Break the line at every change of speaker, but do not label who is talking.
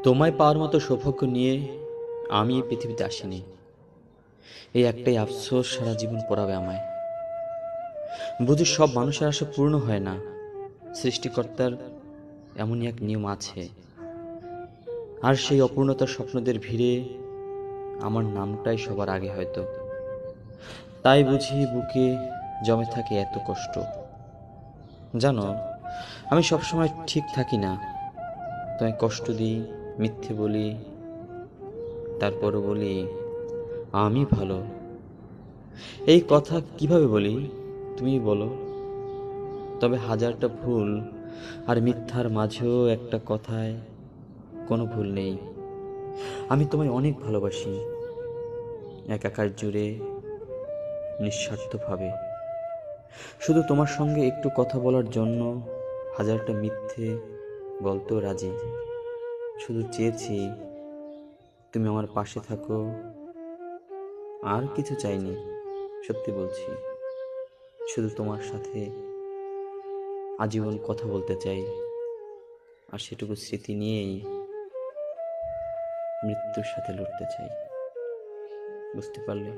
তোমায় পাওয়ার মতো সৌভাগ্য নিয়ে আমি এই পৃথিবীতে আসিনি। এই একটাই আফসোস সারা জীবন পড়াবে আমায়। বুঝি সব মানুষের আশা পূর্ণ হয় না। সৃষ্টিকর্তার এমনই এক নিয়ম আছে, আর সেই অপূর্ণতার স্বপ্নদের ভিড়ে আমার নামটাই সবার আগে হয়তো। তাই বুঝি বুকে জমে থাকে এত কষ্ট। জানো, আমি সবসময় ঠিক থাকি না। তোমায় কষ্ট দিই, মিথ্যে বলি, তারপরও বলি আমি ভালো। এই কথা কিভাবে বলি তুমি বলো? তবে হাজারটা ভুল আর মিথ্যার মাঝেও একটা কথায় কোনো ভুল নেই। আমি তোমায় অনেক ভালোবাসি, একাকার জুড়ে, নিঃস্বার্থভাবে। শুধু তোমার সঙ্গে একটু কথা বলার জন্য হাজারটা মিথ্যে বলতেও রাজি। শুধু চেয়েছি তুমি আমার পাশে থাকো, আর কিছু চাইনি। সত্যি বলছি, শুধু তোমার সাথে আজীবন কথা বলতে চাই, আর সেটুকু স্মৃতি নিয়েই মৃত্যুর সাথে লড়তে চাই। বুঝতে পারলে?